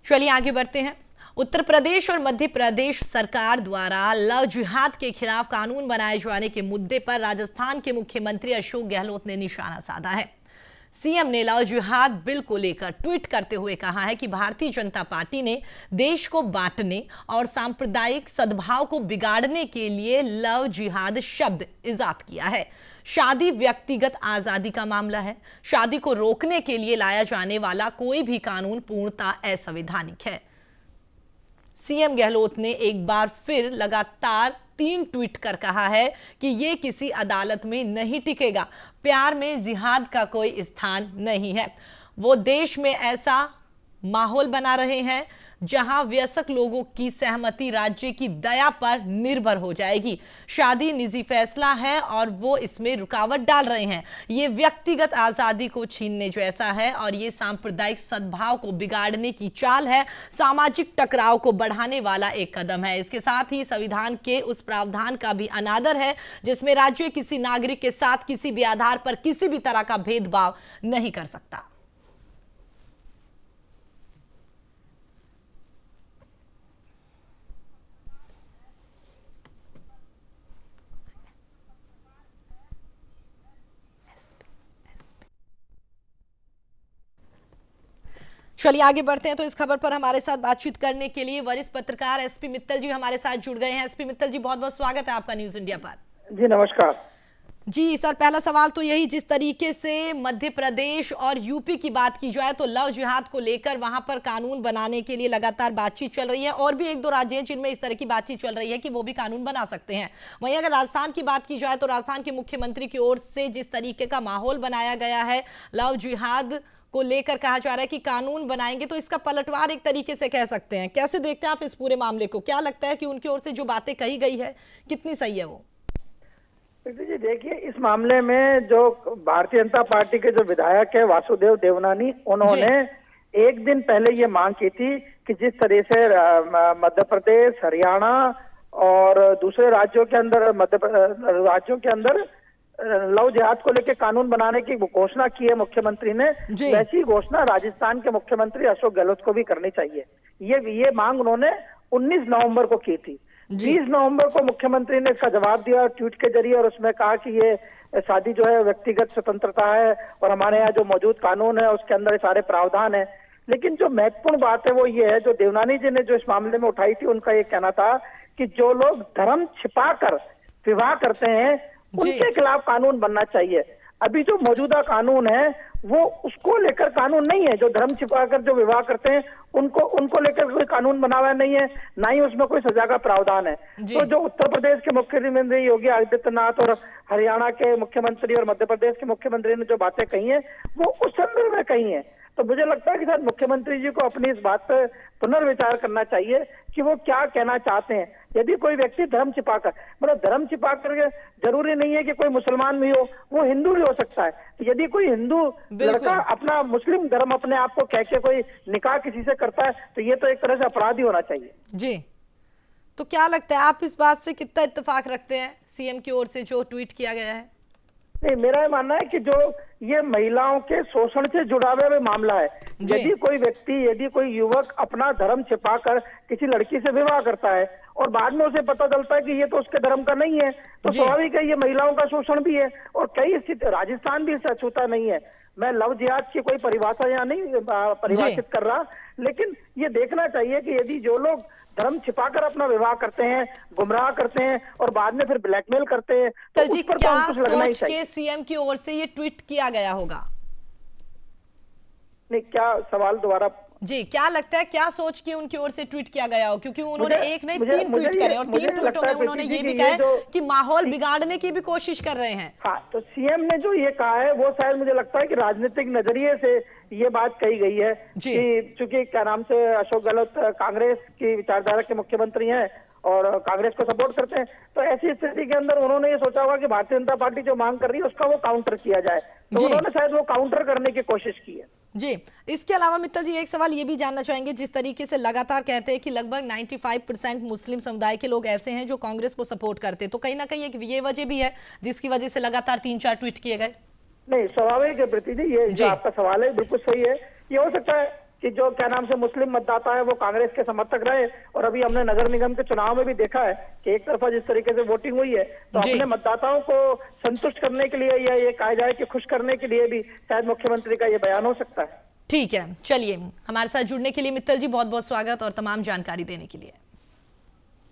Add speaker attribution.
Speaker 1: चलिए आगे बढ़ते हैं। उत्तर प्रदेश और मध्य प्रदेश सरकार द्वारा लव जिहाद के खिलाफ कानून बनाए जाने के मुद्दे पर राजस्थान के मुख्यमंत्री अशोक गहलोत ने निशाना साधा है। सीएम ने लव जिहाद बिल को लेकर ट्वीट करते हुए कहा है कि भारतीय जनता पार्टी ने देश को बांटने और सांप्रदायिक सद्भाव को बिगाड़ने के लिए लव जिहाद शब्द इजाद किया है। शादी व्यक्तिगत आजादी का मामला है। शादी को रोकने के लिए लाया जाने वाला कोई भी कानून पूर्णतः असंवैधानिक है। सीएम गहलोत ने एक बार फिर लगातार 3 ट्वीट कर कहा है कि यह किसी अदालत में नहीं टिकेगा। प्यार में जिहाद का कोई स्थान नहीं है। वो देश में ऐसा माहौल बना रहे हैं जहां वयस्क लोगों की सहमति राज्य की दया पर निर्भर हो जाएगी। शादी निजी फैसला है और वो इसमें रुकावट डाल रहे हैं। ये व्यक्तिगत आजादी को छीनने जैसा है और ये सांप्रदायिक सद्भाव को बिगाड़ने की चाल है। सामाजिक टकराव को बढ़ाने वाला एक कदम है। इसके साथ ही संविधान के उस प्रावधान का भी अनादर है जिसमें राज्य किसी नागरिक के साथ किसी भी आधार पर किसी भी तरह का भेदभाव नहीं कर सकता। चलिए आगे बढ़ते हैं। तो इस खबर पर हमारे साथ बातचीत करने के लिए वरिष्ठ पत्रकार एसपी मित्तल जी हमारे साथ जुड़ गए हैं। एसपी मित्तल जी, बहुत बहुत स्वागत है आपका न्यूज इंडिया पर।
Speaker 2: जी नमस्कार।
Speaker 1: जी सर, पहला सवाल तो यही, जिस तरीके से मध्य प्रदेश और यूपी की बात की जाए तो लव जिहाद को लेकर वहां पर कानून बनाने के लिए लगातार बातचीत चल रही है और भी 1-2 राज्य हैं जिनमें इस तरह की बातचीत चल रही है कि वो भी कानून बना सकते हैं। वहीं अगर राजस्थान की बात की जाए तो राजस्थान के मुख्यमंत्री की ओर से जिस तरीके का माहौल बनाया गया है, लव जिहाद को लेकर कहा जा रहा है कि कानून बनाएंगे, तो इसका पलटवार एक तरीके से कह सकते हैं। कैसे देखते हैं आप इस पूरे मामले को? क्या लगता है कि उनकी ओर से जो बातें कही गई है कितनी सही है वो?
Speaker 2: जी देखिए, इस मामले में जो भारतीय जनता पार्टी के जो विधायक है वासुदेव देवनानी, उन्होंने एक दिन पहले ये मांग की थी कि जिस तरह से मध्य प्रदेश, हरियाणा और दूसरे राज्यों के अंदर लव जिहाद को लेकर कानून बनाने की घोषणा की है मुख्यमंत्री ने, वैसी घोषणा राजस्थान के मुख्यमंत्री अशोक गहलोत को भी करनी चाहिए। ये मांग उन्होंने 19 नवंबर को की थी। 20 नवंबर को मुख्यमंत्री ने इसका जवाब दिया ट्वीट के जरिए और उसमें कहा कि ये शादी जो है व्यक्तिगत स्वतंत्रता है और हमारे यहाँ जो मौजूद कानून है उसके अंदर सारे प्रावधान है। लेकिन जो महत्वपूर्ण बात है वो ये है, जो देवनानी जी ने जो इस मामले में उठाई थी, उनका ये कहना था कि जो लोग धर्म छिपाकर विवाह करते हैं उनके खिलाफ कानून बनना चाहिए। अभी जो मौजूदा कानून है वो उसको लेकर कानून नहीं है। जो धर्म छिपाकर जो विवाह करते हैं उनको लेकर कोई कानून बना हुआ नहीं है, ना ही उसमें कोई सजा का प्रावधान है। तो जो उत्तर प्रदेश के मुख्यमंत्री योगी आदित्यनाथ और हरियाणा के मुख्यमंत्री और मध्य प्रदेश के मुख्यमंत्री ने जो बातें कही हैं वो उस संदर्भ में कही हैं। तो मुझे लगता है कि शायद मुख्यमंत्री जी को अपनी इस बात पर पुनर्विचार करना चाहिए कि वो क्या कहना चाहते हैं। यदि कोई व्यक्ति धर्म छिपाकर, मतलब धर्म छिपाकर जरूरी नहीं है कि कोई मुसलमान भी हो, वो हिंदू भी हो सकता है। यदि कोई हिंदू लड़का अपना मुस्लिम धर्म अपने आप को कह के कोई निकाह किसी से करता है तो ये तो एक तरह से अपराधी होना चाहिए।
Speaker 1: जी, तो क्या लगता है आप इस बात से कितना इत्तेफाक रखते हैं सीएम की ओर से जो ट्वीट किया गया है?
Speaker 2: नहीं, मेरा ये मानना है कि जो ये महिलाओं के शोषण से जुड़ा हुआ मामला है, यदि कोई युवक अपना धर्म छिपाकर किसी लड़की से विवाह करता है और बाद में उसे पता चलता है कि ये तो उसके धर्म का नहीं है, तो स्वाभाविक है ये महिलाओं का शोषण भी है। और कई स्थिति राजस्थान भी इससे अछूता नहीं है। मैं लव जिहाद की कोई परिभाषा यहाँ नहीं परिभाषित कर रहा, लेकिन ये देखना चाहिए कि यदि जो लोग धर्म छिपाकर अपना विवाह करते हैं, गुमराह करते हैं और बाद में फिर ब्लैकमेल करते हैं, तो उस पर तो कुछ लगना ही चाहिए।
Speaker 1: सीएम की ओर से ये ट्वीट किया गया होगा?
Speaker 2: नहीं, क्या सवाल दोबारा?
Speaker 1: जी, क्या लगता है क्या सोच के उनकी ओर से ट्वीट किया गया हो? क्योंकि उन्होंने एक नहीं 3 ट्वीट करे और 3 ट्वीटों में उन्होंने ये भी कहा कि माहौल बिगाड़ने की भी कोशिश कर रहे हैं।
Speaker 2: हाँ, तो सीएम ने जो ये कहा है वो शायद मुझे लगता है कि राजनीतिक नजरिए से ये बात कही गई है कि चूंकि क्या नाम से अशोक गहलोत कांग्रेस की विचारधारा के मुख्यमंत्री हैं और कांग्रेस को सपोर्ट करते हैं, तो ऐसी स्थिति के अंदर उन्होंने ये सोचा होगा कि भारतीय जनता पार्टी जो मांग कर रही है उसका वो काउंटर किया जाए, तो उन्होंने शायद वो काउंटर करने की कोशिश की है।
Speaker 1: जी, इसके अलावा मित्तल जी एक सवाल ये भी जानना चाहेंगे, जिस तरीके से लगातार कहते हैं कि लगभग 95% मुस्लिम समुदाय के लोग ऐसे हैं जो कांग्रेस को सपोर्ट करते हैं, तो कहीं ना कहीं एक ये वजह भी है जिसकी वजह से लगातार 3-4 ट्वीट किए गए?
Speaker 2: नहीं, स्वाभाविक है प्रीति जी, ये जो आपका सवाल है बिल्कुल सही है। ये हो सकता है कि जो क्या नाम से मुस्लिम मतदाता है वो कांग्रेस के समर्थक रहे। और अभी हमने नगर निगम के चुनाव में भी देखा है कि एक तरफा जिस तरीके से वोटिंग हुई है, तो अपने मतदाताओं को संतुष्ट करने के लिए या ये कहा जाए कि खुश करने के लिए भी शायद मुख्यमंत्री का ये बयान हो सकता है।
Speaker 1: ठीक है, चलिए, हमारे साथ जुड़ने के लिए मित्तल जी बहुत बहुत स्वागत और तमाम जानकारी देने के लिए।